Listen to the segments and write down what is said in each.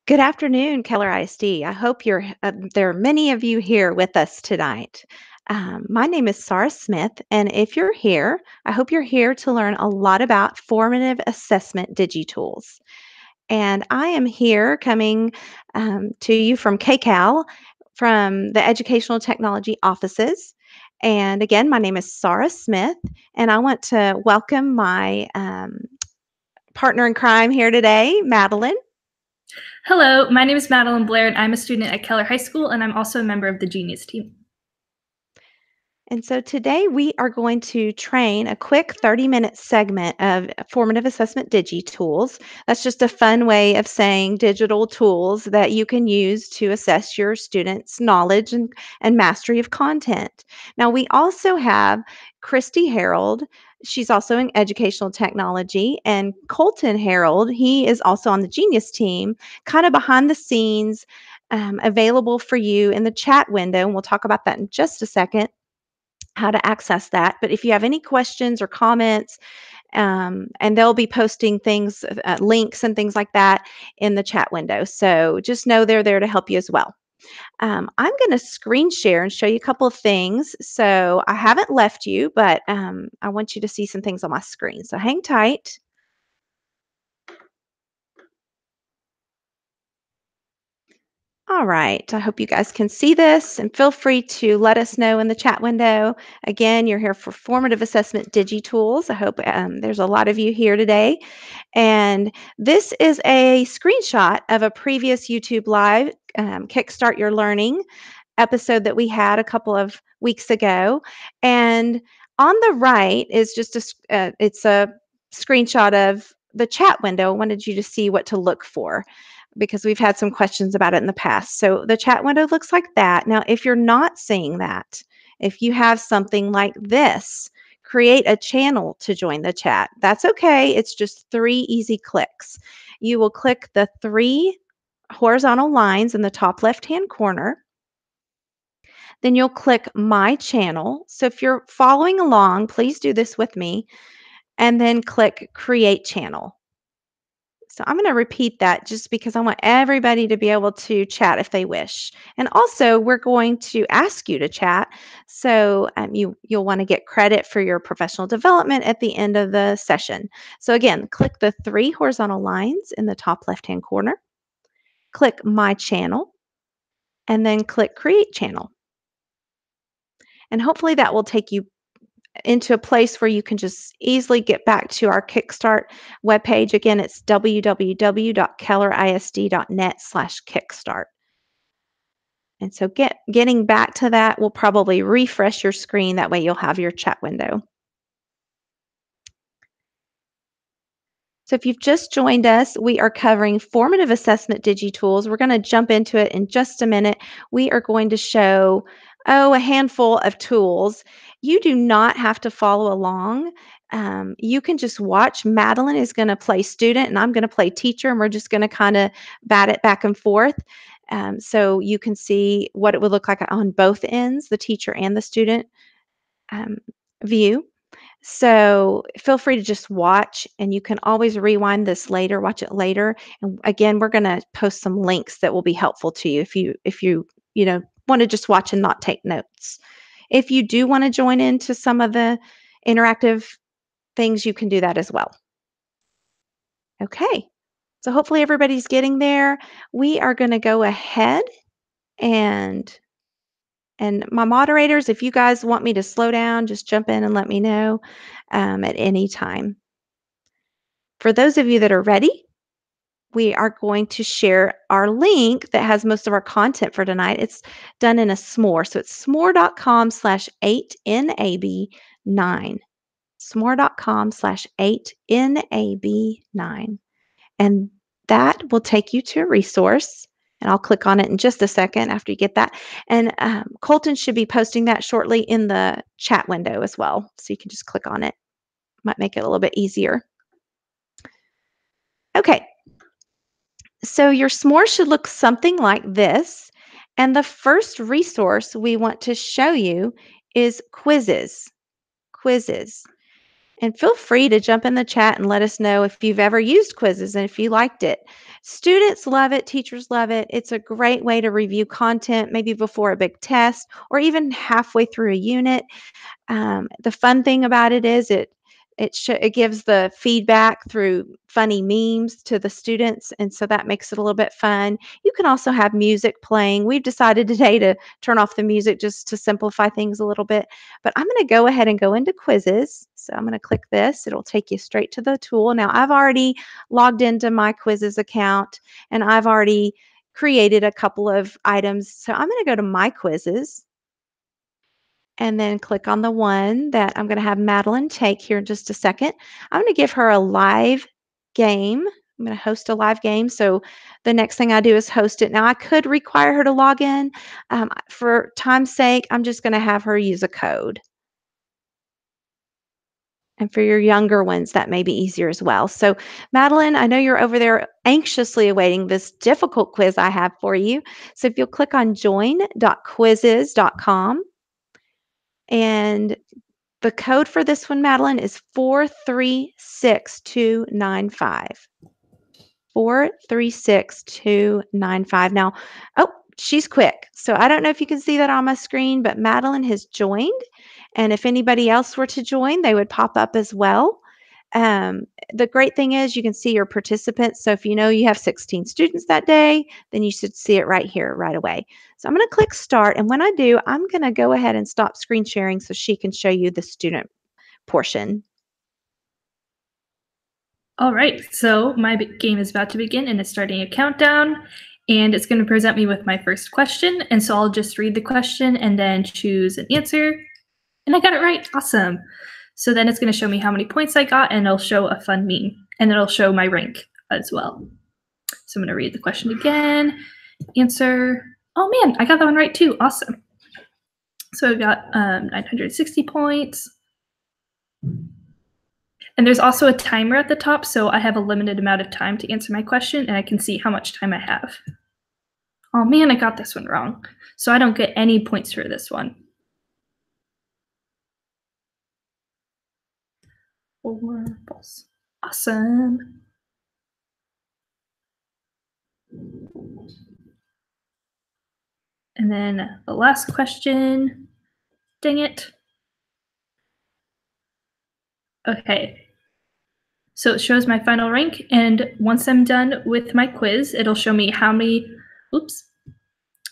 Good afternoon, Keller ISD. I hope there are many of you here with us tonight. My name is Sarah Smith, and if you're here, I hope you're here to learn a lot about formative assessment DigiTools. And I am here coming to you from KCAL, from the Educational Technology offices. And again, my name is Sarah Smith, and I want to welcome my partner in crime here today, Madeline. Hello, my name is Madeline Blair, and I'm a student at Keller High School, and I'm also a member of the Genius team. And so today we are going to train a quick 30-minute segment of formative assessment DigiTools. That's just a fun way of saying digital tools that you can use to assess your students' knowledge and mastery of content. Now, we also have Christy Harold. She's also in educational technology, and Colton Harold, he is also on the Genius team, kind of behind the scenes, available for you in the chat window. And we'll talk about that in just a second, how to access that. But if you have any questions or comments, and they'll be posting things, links and things like that in the chat window. So just know they're there to help you as well. I'm going to screen share and show you a couple of things. So I haven't left you, but I want you to see some things on my screen. So hang tight. All right. I hope you guys can see this and feel free to let us know in the chat window. Again, you're here for Formative Assessment DigiTools. I hope there's a lot of you here today. And this is a screenshot of a previous YouTube Live Kickstart Your Learning episode that we had a couple of weeks ago. And on the right is just it's a screenshot of the chat window. I wanted you to see what to look for because we've had some questions about it in the past. So the chat window looks like that. Now, if you're not seeing that, if you have something like this, create a channel to join the chat. That's okay. It's just 3 easy clicks. You will click the 3 horizontal lines in the top left-hand corner. Then you'll click My Channel. So if you're following along, please do this with me, and then click Create Channel. So I'm going to repeat that just because I want everybody to be able to chat if they wish. And also, we're going to ask you to chat. So you'll want to get credit for your professional development at the end of the session. So again, click the 3 horizontal lines in the top left-hand corner, click My Channel, and then click Create Channel. And hopefully that will take you into a place where you can just easily get back to our Kickstart webpage. Again, it's www.kellerisd.net/kickstart. And so getting back to that will probably refresh your screen. That way you'll have your chat window. So if you've just joined us, we are covering formative assessment DigiTools. We're going to jump into it in just a minute. We are going to show, a handful of tools. You do not have to follow along. You can just watch. Madeline is going to play student and I'm going to play teacher, and we're just going to kind of bat it back and forth. So you can see what it would look like on both ends, the teacher and the student um, view. So feel free to just watch, and you can always rewind this later, watch it later. And again, we're going to post some links that will be helpful to you if you want to just watch and not take notes. If you do want to join into some of the interactive things, you can do that as well. Okay. So hopefully everybody's getting there. We are going to go ahead and my moderators, if you guys want me to slow down, just jump in and let me know at any time. For those of you that are ready, we are going to share our link that has most of our content for tonight. It's done in a s'more. So it's s'more.com/8NAB9. s'more.com/8NAB9. And that will take you to a resource. And I'll click on it in just a second after you get that. And Colton should be posting that shortly in the chat window as well. So you can just click on it. Might make it a little bit easier. Okay. So your s'more should look something like this. And the first resource we want to show you is quizzes. Quizzes. And feel free to jump in the chat and let us know if you've ever used quizzes and if you liked it. Students love it, teachers love it. It's a great way to review content, maybe before a big test or even halfway through a unit. The fun thing about it is it gives the feedback through funny memes to the students, and so that makes it a little bit fun. You can also have music playing. We've decided today to turn off the music just to simplify things a little bit, but I'm going to go ahead and go into quizzes. So I'm going to click this. It'll take you straight to the tool. Now I've already logged into my quizzes account and I've already created a couple of items. So I'm going to go to my quizzes and then click on the one that I'm going to have Madeline take here in just a second. I'm going to give her a live game. I'm going to host a live game. So the next thing I do is host it. Now, I could require her to log in. For time's sake, I'm just going to have her use a code. And for your younger ones, that may be easier as well. So, Madeline, I know you're over there anxiously awaiting this difficult quiz I have for you. So, if you'll click on join.quizzes.com, and the code for this one, Madeline, is 436295. 436295. Now, oh, she's quick. So I don't know if you can see that on my screen, but Madeline has joined. And if anybody else were to join, they would pop up as well. Um, the great thing is you can see your participants. So if you know you have 16 students that day, then you should see it right here right away. So I'm going to click start. And when I do, I'm going to go ahead and stop screen sharing so she can show you the student portion. All right, so my game is about to begin and it's starting a countdown, and it's going to present me with my first question. And so I'll just read the question and then choose an answer. And I got it right. Awesome. So then it's going to show me how many points I got, and it'll show a fun meme, and it'll show my rank as well. So I'm going to read the question again. Answer. Oh man, I got that one right too. Awesome. So I got 960 points. And there's also a timer at the top, so I have a limited amount of time to answer my question, and I can see how much time I have. Oh man, I got this one wrong. So I don't get any points for this one. 4 false. Awesome. And then the last question. Dang it. Okay. So it shows my final rank, and once I'm done with my quiz, it'll show me how many,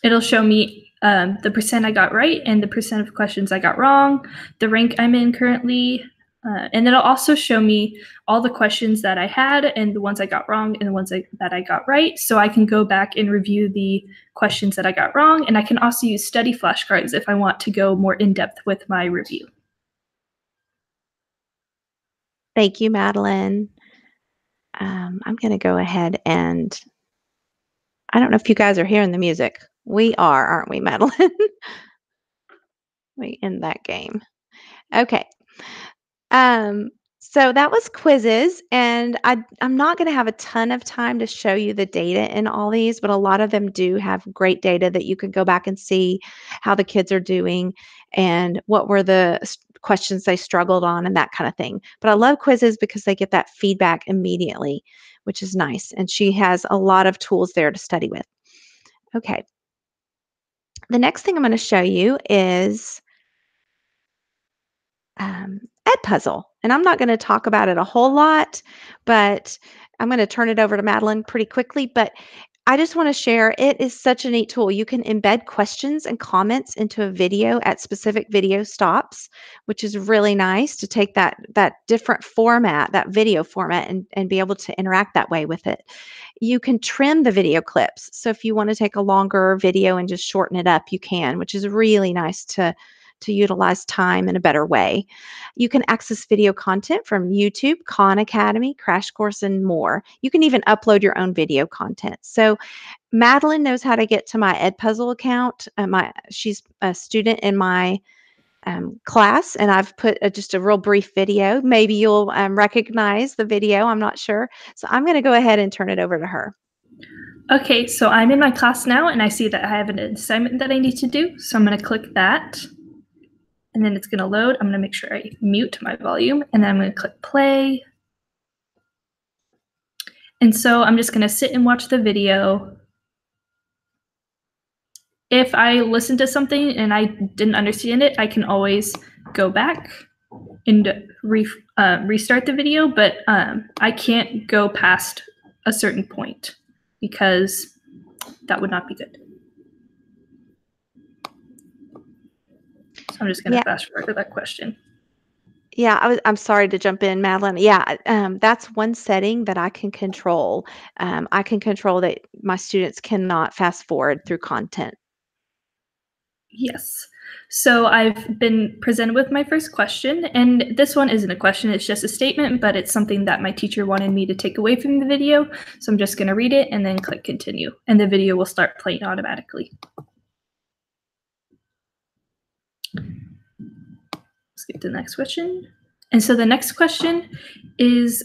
it'll show me the percent I got right and the percent of questions I got wrong, the rank I'm in currently, and it'll also show me all the questions that I had and the ones I got wrong and the ones that I got right. So I can go back and review the questions that I got wrong, and I can also use study flashcards if I want to go more in depth with my review. Thank you, Madeline. I'm going to go ahead and I don't know if you guys are hearing the music. We are, aren't we, Madeline? We end that game. Okay. So that was quizzes, and I'm not going to have a ton of time to show you the data in all these, but a lot of them do have great data that you can go back and see how the kids are doing and what were the questions they struggled on and that kind of thing. But I love quizzes because they get that feedback immediately, which is nice. And she has a lot of tools there to study with. Okay. The next thing I'm going to show you is Edpuzzle. And I'm not going to talk about it a whole lot, but I'm going to turn it over to Madeline pretty quickly. But I just want to share, it is such a neat tool. You can embed questions and comments into a video at specific video stops, which is really nice to take that different format, that video format, and be able to interact that way with it. You can trim the video clips. So if you want to take a longer video and just shorten it up, you can, which is really nice to utilize time in a better way. You can access video content from YouTube, Khan Academy, Crash Course, and more. You can even upload your own video content. So Madeline knows how to get to my Edpuzzle account. She's a student in my class, and I've put just a real brief video. Maybe you'll recognize the video. I'm not sure. So I'm going to go ahead and turn it over to her. Okay, so I'm in my class now, and I see that I have an assignment that I need to do. So I'm going to click that. and then it's going to load. I'm going to make sure I mute my volume, and then I'm going to click play. And so I'm just going to sit and watch the video. If I listen to something and I didn't understand it, I can always go back and restart the video, but I can't go past a certain point because that would not be good. So I'm just going to Yeah. fast forward to that question. Yeah, I'm sorry to jump in, Madeline. Yeah, that's one setting that I can control. I can control that my students cannot fast forward through content. Yes. So I've been presented with my first question, and this one isn't a question, it's just a statement, but it's something that my teacher wanted me to take away from the video. So I'm just going to read it and then click continue, and the video will start playing automatically. Let's get to the next question. And so the next question is,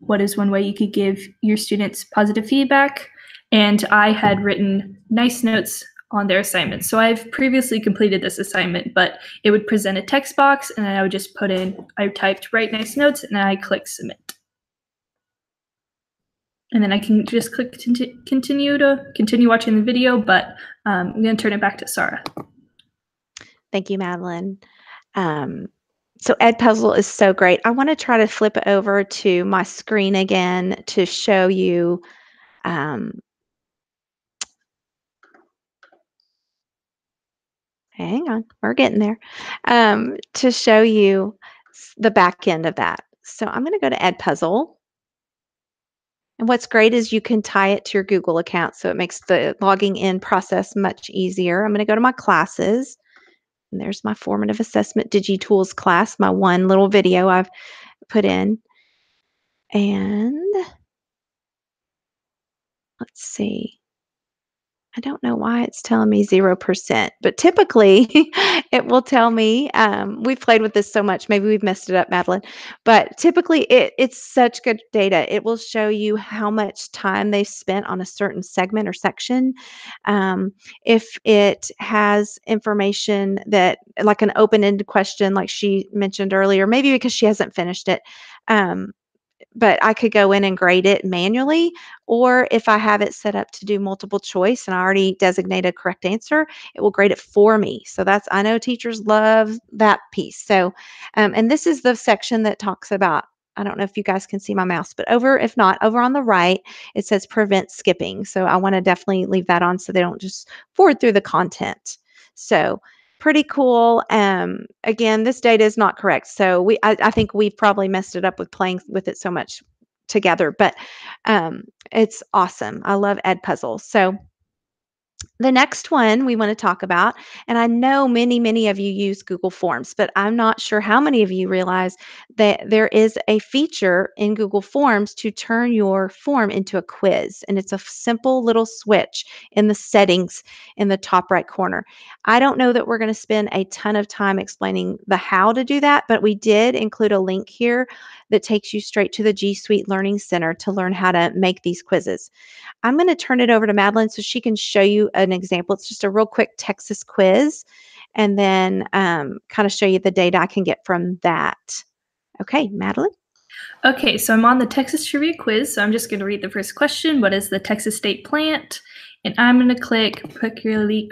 what is one way you could give your students positive feedback? And I had written nice notes on their assignment. So I've previously completed this assignment, but it would present a text box, and then I would just put in, I typed write nice notes, and then I click submit. And then I can just click continue watching the video, but I'm going to turn it back to Sarah. Thank you, Madeline. So Edpuzzle is so great. I want to try to flip over to my screen again to show you. Hang on, we're getting there. To show you the back end of that. So I'm going to go to Edpuzzle. And what's great is you can tie it to your Google account, so it makes the logging in process much easier. I'm going to go to my classes. And there's my Formative Assessment DigiTools class, my one little video I've put in. And let's see. I don't know why it's telling me 0%, but typically it will tell me, we've played with this so much, maybe we've messed it up, Madeline, but typically it's such good data. It will show you how much time they've spent on a certain segment or section. If it has information that, like an open-ended question, like she mentioned earlier, maybe because she hasn't finished it, but I could go in and grade it manually, or if I have it set up to do multiple choice and I already designate a correct answer, it will grade it for me. So that's, I know teachers love that piece. So, and this is the section that talks about, I don't know if you guys can see my mouse, but if not, over on the right, it says prevent skipping. So I want to definitely leave that on so they don't just forward through the content. So pretty cool. Again, this data is not correct. So I think we've probably messed it up with playing with it so much together, but it's awesome. I love Edpuzzle. So the next one we want to talk about, and I know many of you use Google Forms, but I'm not sure how many of you realize that there is a feature in Google Forms to turn your form into a quiz. And it's a simple little switch in the settings in the top right corner. I don't know that we're going to spend a ton of time explaining the how to do that, but we did include a link here that takes you straight to the G Suite Learning Center to learn how to make these quizzes. I'm going to turn it over to Madeline so she can show you an example. It's just a real quick Texas quiz, and then kind of show you the data I can get from that. Okay, Madeline? Okay, so I'm on the Texas Trivia Quiz, so I'm just going to read the first question. What is the Texas state plant? And I'm going to click prickly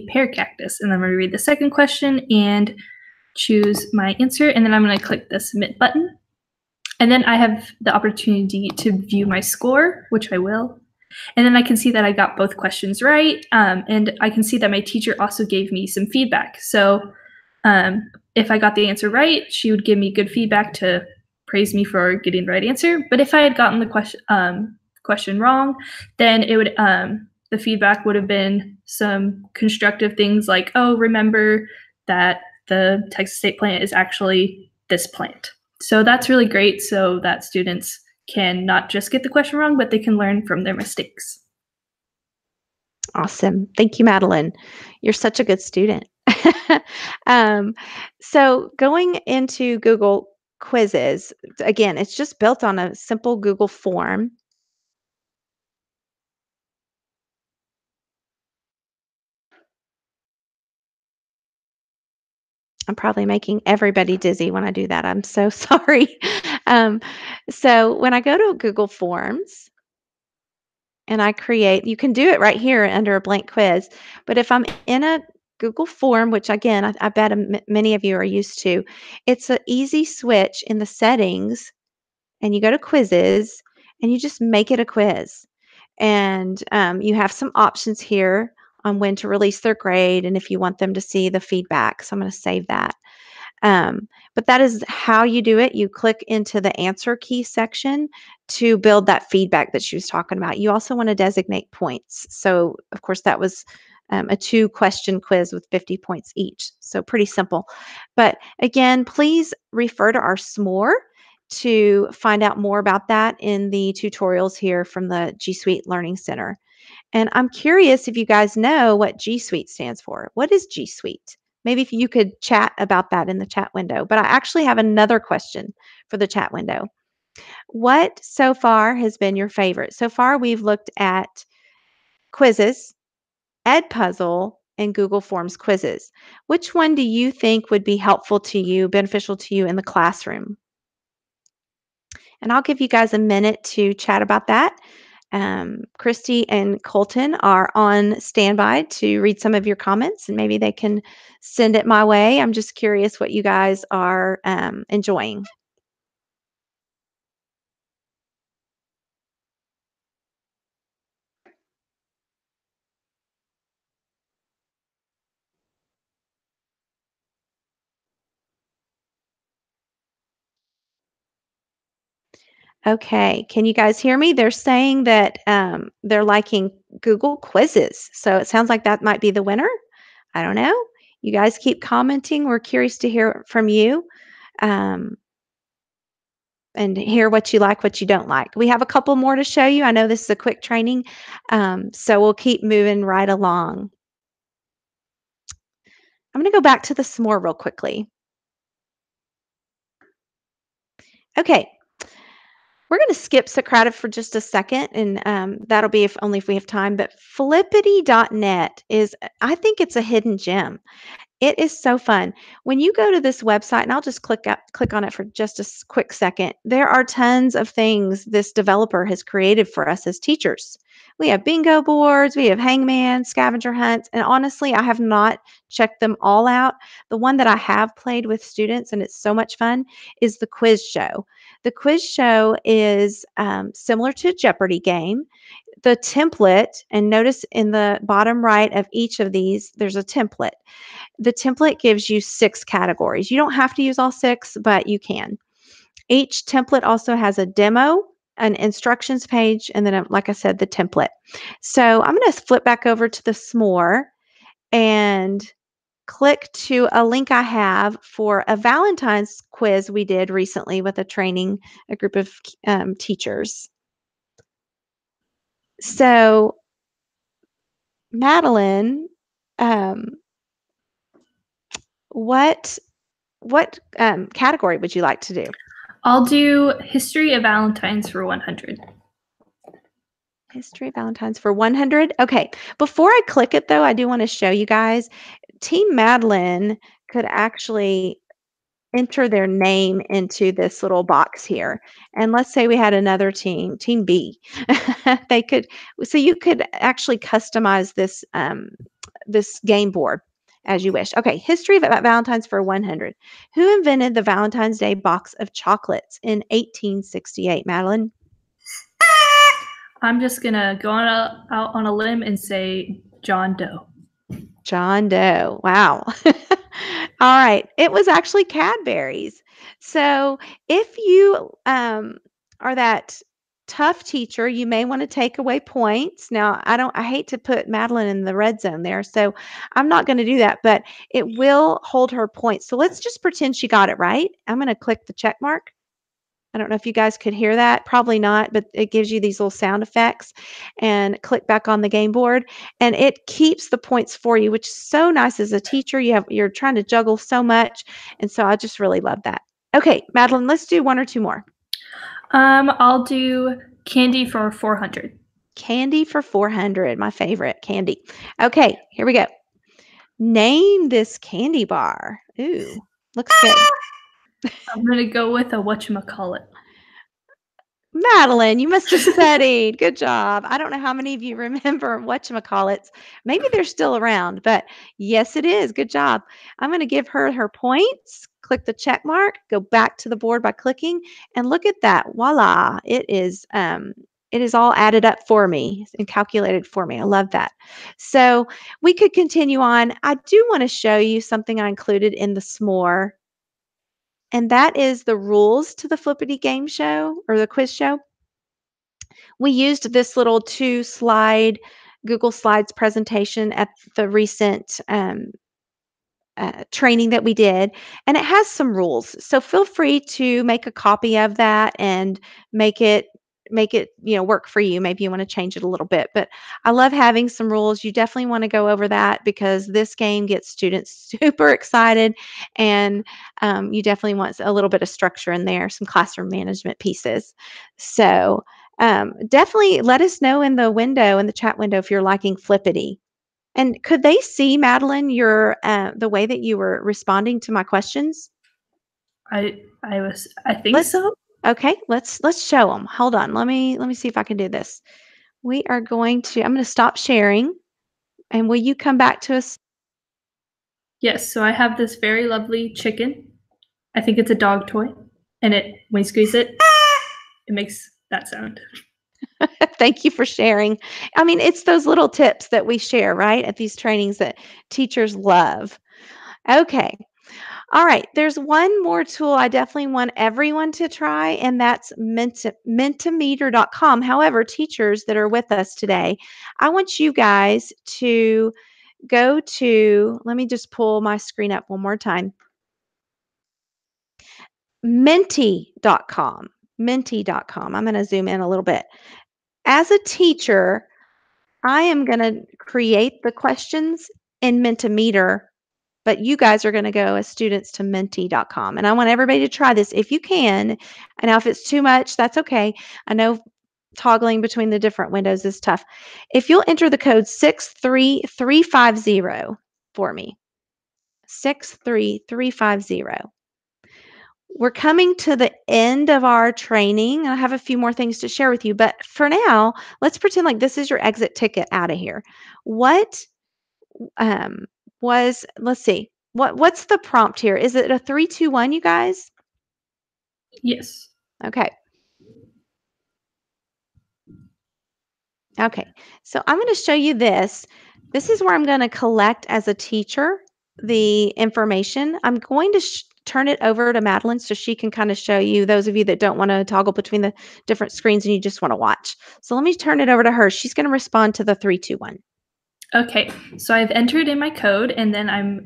pear cactus. And then I'm going to read the second question and choose my answer. And then I'm going to click the submit button. And then I have the opportunity to view my score, which I will. And then I can see that I got both questions right. And I can see that my teacher also gave me some feedback. So if I got the answer right, she would give me good feedback to praise me for getting the right answer. But if I had gotten the question wrong, then it would the feedback would have been some constructive things like, oh, remember that the Texas state plant is actually this plant. So that's really great so that students can not just get the question wrong, but they can learn from their mistakes. Awesome. Thank you, Madeline. You're such a good student. So going into Google quizzes, again, it's just built on a simple Google form. I'm probably making everybody dizzy when I do that. I'm so sorry. Um, so when I go to Google Forms and I create, you can do it right here under a blank quiz. But if I'm in a Google form, which again, I bet many of you are used to, it's an easy switch in the settings, and you go to quizzes and you just make it a quiz. And you have some options here on when to release their grade and if you want them to see the feedback. So I'm going to save that. But that is how you do it. You click into the answer key section to build that feedback that she was talking about. You also want to designate points. So, of course, that was a 2-question quiz with 50 points each. So, pretty simple. But again, please refer to our SMORE to find out more about that in the tutorials here from the G Suite Learning Center. And I'm curious if you guys know what G Suite stands for. What is G Suite? Maybe if you could chat about that in the chat window. But I actually have another question for the chat window. What so far has been your favorite? So far, we've looked at quizzes, Edpuzzle, and Google Forms quizzes. Which one do you think would be helpful to you, beneficial to you in the classroom? And I'll give you guys a minute to chat about that. Christy and Colton are on standby to read some of your comments, and maybe they can send it my way. I'm just curious what you guys are enjoying. Okay, can you guys hear me? They're saying that they're liking Google quizzes. So it sounds like that might be the winner. I don't know. You guys keep commenting. We're curious to hear from you. Um, and hear what you like, what you don't like. We have a couple more to show you. I know this is a quick training, so we'll keep moving right along. I'm going to go back to the s'more real quickly. Okay, we're going to skip Socrative for just a second, and that'll be if only if we have time. But flippity.net is, I think it's a hidden gem. It is so fun. When you go to this website, and I'll just click on it for just a quick second, there are tons of things this developer has created for us as teachers. We have bingo boards, we have hangman, scavenger hunts, and honestly, I have not checked them all out. The one that I have played with students, and it's so much fun, is the quiz show. The quiz show is similar to a Jeopardy game. The template, and notice in the bottom right of each of these, there's a template. The template gives you 6 categories. You don't have to use all 6, but you can. Each template also has a demo, an instructions page, and then, like I said, the template. So I'm going to flip back over to the s'more and click to a link I have for a Valentine's quiz we did recently with a group of teachers. So, Madeline, um, what category would you like to do? I'll do History of Valentine's for 100. History of Valentine's for 100. Okay. Before I click it, though, I do want to show you guys. Team Madeline could actually enter their name into this little box here. And let's say we had another team, Team B. They could, so you could actually customize this game board as you wish. Okay, history of Valentine's for 100. Who invented the Valentine's Day box of chocolates in 1868, Madeline? I'm just gonna go out on a limb and say John Doe. John Doe. Wow. All right. It was actually Cadbury's. So if you are that tough teacher, you may want to take away points. Now, I hate to put Madeline in the red zone there, so I'm not going to do that, but it will hold her points. So let's just pretend she got it right. I'm going to click the check mark. I don't know if you guys could hear that. Probably not, but it gives you these little sound effects, and click back on the game board, and it keeps the points for you, which is so nice as a teacher. You're trying to juggle so much, and so I just really love that. Okay, Madeline, let's do 1 or 2 more. I'll do Candy for 400. Candy for 400, my favorite candy. Okay, here we go. Name this candy bar. Ooh, looks good. I'm gonna go with a whatchamacallit. Madeline, you must have studied. Good job. I don't know how many of you remember whatchamacallits. Maybe they're still around, but yes, it is. Good job. I'm going to give her her points. Click the check mark, go back to the board by clicking, and look at that. Voila. It is all added up for me and calculated for me. I love that. So we could continue on. I do want to show you something I included in the s'more, and that is the rules to the Flippity game show or the quiz show. We used this little 2-slide Google Slides presentation at the recent training that we did, and it has some rules. So feel free to make a copy of that and make it work for you. Maybe you want to change it a little bit, but I love having some rules. You definitely want to go over that because this game gets students super excited, and you definitely want a little bit of structure in there, some classroom management pieces. So definitely let us know in the chat window if you're liking Flippity. And could they see, Madeline, the way that you were responding to my questions? I think Let's so. Okay, let's show them. Hold on. Let me see if I can do this. I'm going to stop sharing, and will you come back to us? Yes, so I have this very lovely chicken. I think it's a dog toy. And when you squeeze it, it makes that sound. Thank you for sharing. I mean, it's those little tips that we share, right, at these trainings that teachers love. Okay. All right, there's one more tool I definitely want everyone to try, and that's Mentimeter.com. However, teachers that are with us today, I want you guys to go to, let me just pull my screen up one more time. Menti.com. Menti.com. I'm going to zoom in a little bit. As a teacher, I am going to create the questions in Mentimeter, but you guys are going to go as students to menti.com. And I want everybody to try this if you can. And now if it's too much, that's okay. I know toggling between the different windows is tough. If you'll enter the code 63350 for me, 63350. We're coming to the end of our training. I have a few more things to share with you, but for now, let's pretend like this is your exit ticket out of here. What um, let's see, what's the prompt here? Is it a 3, 2, 1, you guys? Yes. Okay. Okay. So I'm going to show you this. This is where I'm going to collect as a teacher the information. I'm going to turn it over to Madeline so she can kind of show you, those of you that don't want to toggle between the different screens and you just want to watch. So let me turn it over to her. She's going to respond to the 3, 2, 1. Okay, so I've entered in my code, and then I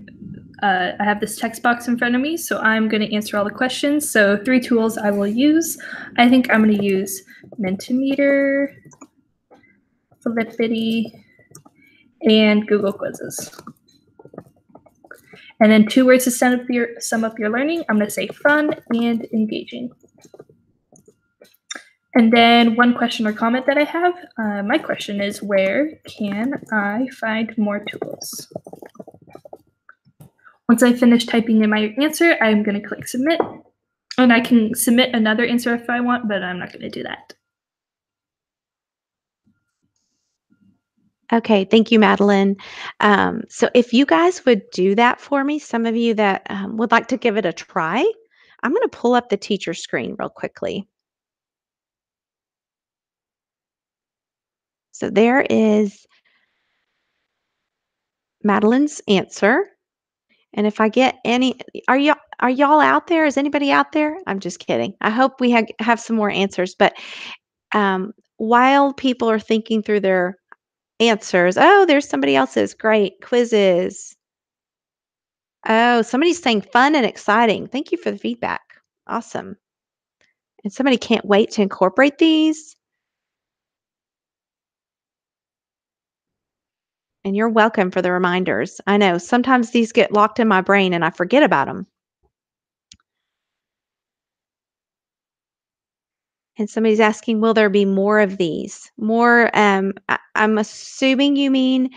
have this text box in front of me, so I'm going to answer all the questions. So 3 tools I will use. I think I'm going to use Mentimeter, Flippity, and Google Quizzes. And then 2 words to sum up your learning. I'm going to say fun and engaging. And then one question or comment that I have. My question is, where can I find more tools? Once I finish typing in my answer, I'm going to click submit. And I can submit another answer if I want, but I'm not going to do that. Okay, thank you, Madeline. So if you guys would do that for me, some of you that would like to give it a try, I'm going to pull up the teacher screen real quickly. So there is Madeline's answer. And if I get any, are y'all out there? Is anybody out there? I'm just kidding. I hope we have some more answers. But while people are thinking through their answers, oh, there's somebody else's. Great. Quizzes. Oh, somebody's saying fun and exciting. Thank you for the feedback. Awesome. And somebody can't wait to incorporate these. And you're welcome for the reminders. I know sometimes these get locked in my brain and I forget about them. And somebody's asking, will there be more of these? More, I'm assuming you mean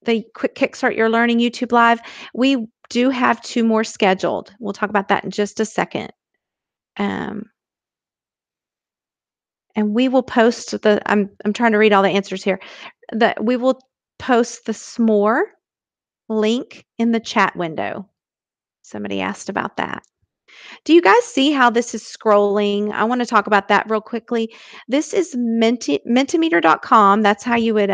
the Quick Kickstart Your Learning YouTube Live. We do have 2 more scheduled. We'll talk about that in just a second. Um, and we will post the I'm trying to read all the answers here. We will post the s'more link in the chat window. Somebody asked about that. Do you guys see how this is scrolling? I want to talk about that real quickly. This is Mentimeter.com. That's how you would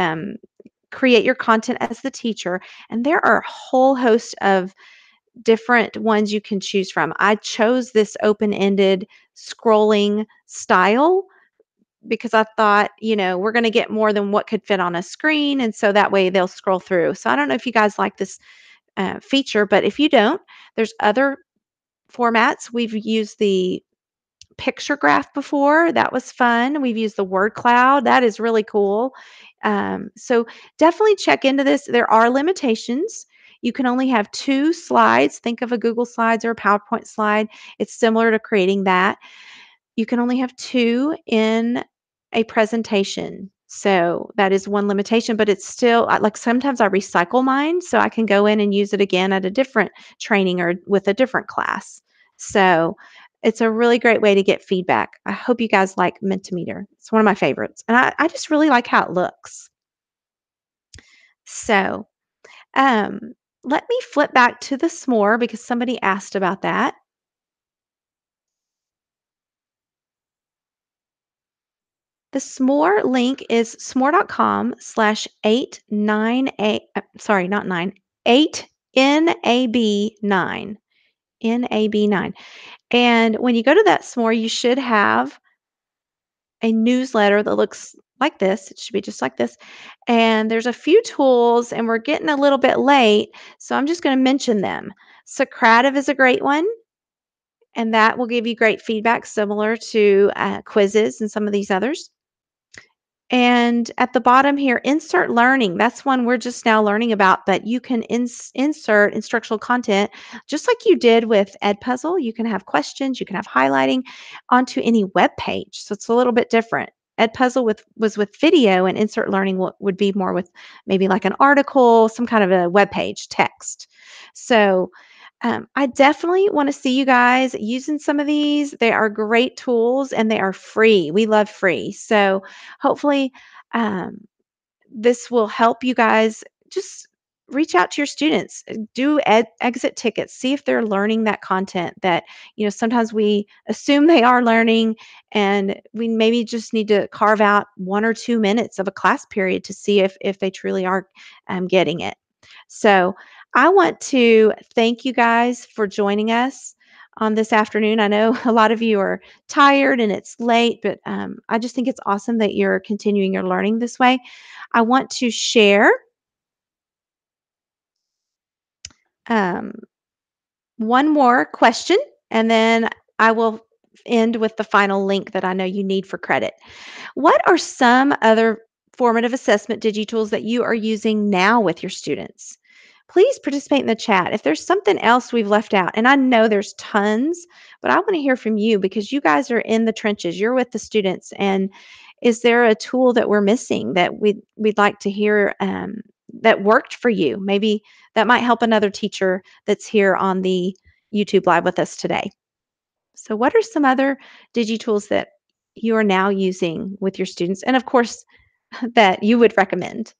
create your content as the teacher. And there are a whole host of different ones you can choose from. I chose this open-ended scrolling style because I thought, we're going to get more than what could fit on a screen. And so that way they'll scroll through. So I don't know if you guys like this feature, but if you don't, there's other formats. We've used the picture graph before. That was fun. We've used the word cloud. That is really cool. So definitely check into this. There are limitations. You can only have 2 slides. Think of a Google Slides or a PowerPoint slide. It's similar to creating that. You can only have 2 in a presentation. So that is one limitation, but it's still like sometimes I recycle mine so I can go in and use it again at a different training or with a different class. So it's a really great way to get feedback. I hope you guys like Mentimeter. It's one of my favorites. And I just really like how it looks. So um, let me flip back to the s'more because somebody asked about that. The s'more link is s'more.com/898, sorry, not 9, 8 NAB9, NAB9. And when you go to that s'more, you should have a newsletter that looks like this. It should be just like this. And there's a few tools, and we're getting a little bit late, so I'm just going to mention them. Socrative is a great one, and that will give you great feedback, similar to quizzes and some of these others. And at the bottom here, insert learning. That's one we're just now learning about, but you can insert instructional content just like you did with Edpuzzle. You can have questions, you can have highlighting onto any web page. So it's a little bit different. Edpuzzle was with video, and insert learning would be more with maybe like an article, some kind of a web page text. So I definitely want to see you guys using some of these. They are great tools and they are free. We love free. So hopefully, um, this will help you guys just reach out to your students, do exit tickets, see if they're learning that content that, sometimes we assume they are learning, and we maybe just need to carve out 1 or 2 minutes of a class period to see if they truly are getting it. So I want to thank you guys for joining us on this afternoon. I know a lot of you are tired and it's late, but I just think it's awesome that you're continuing your learning this way. I want to share um, one more question, and then I will end with the final link that I know you need for credit. What are some other formative assessment DigiTools that you are using now with your students? Please participate in the chat. If there's something else we've left out, and I know there's tons, but I want to hear from you because you guys are in the trenches. You're with the students, and is there a tool that we're missing that we'd like to hear that worked for you? Maybe that might help another teacher that's here on the YouTube Live with us today. So, what are some other DigiTools that you are now using with your students, and of course, that you would recommend?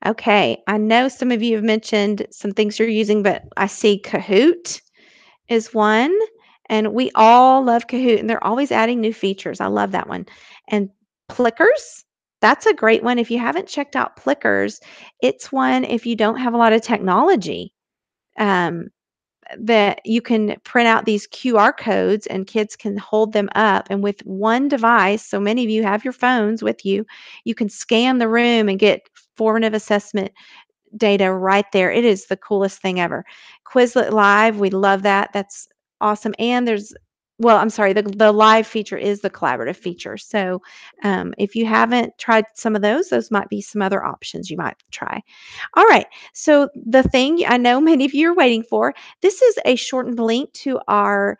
Okay, I know some of you have mentioned some things you're using, but I see Kahoot is one, and we all love Kahoot, and they're always adding new features. I love that one. And Plickers, that's a great one. If you haven't checked out Plickers, it's one if you don't have a lot of technology. Um, that you can print out these QR codes and kids can hold them up. And with one device, so many of you have your phones with you, you can scan the room and get formative assessment data right there. It is the coolest thing ever. Quizlet Live, we love that. That's awesome. And well, I'm sorry, the live feature is the collaborative feature. So if you haven't tried some of those might be some other options you might try. All right. So the thing I know many of you are waiting for, this is a shortened link to our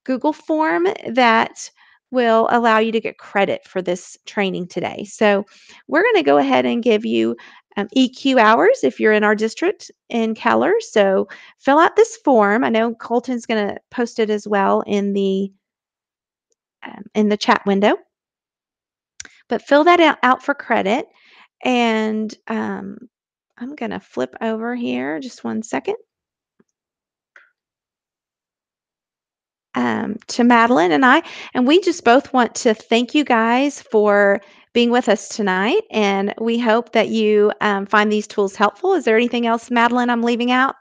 Google form that will allow you to get credit for this training today. So we're going to go ahead and give you EQ hours if you're in our district in Keller. So fill out this form. I know Colton's going to post it as well in the chat window, but fill that out for credit. And I'm going to flip over here just one second. To Madeline and I. And we just both want to thank you guys for being with us tonight. And we hope that you find these tools helpful. Is there anything else, Madeline, I'm leaving out?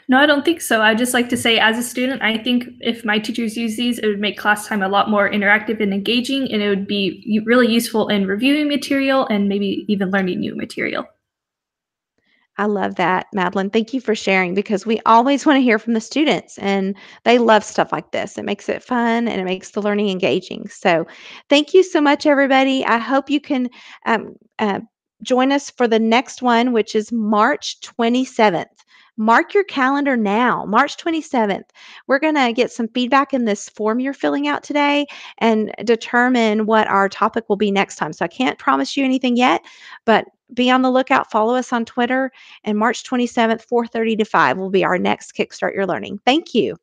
No, I don't think so. I'd just like to say, as a student, I think if my teachers use these, it would make class time a lot more interactive and engaging, and it would be really useful in reviewing material and maybe even learning new material. I love that, Madeline. Thank you for sharing because we always want to hear from the students and they love stuff like this. It makes it fun and it makes the learning engaging. So, thank you so much, everybody. I hope you can um, uh, join us for the next one, which is March 27th. Mark your calendar now, March 27th. We're going to get some feedback in this form you're filling out today and determine what our topic will be next time. So, I can't promise you anything yet, but be on the lookout. Follow us on Twitter and March 27th, 4:30 to 5 will be our next Kickstart Your Learning. Thank you.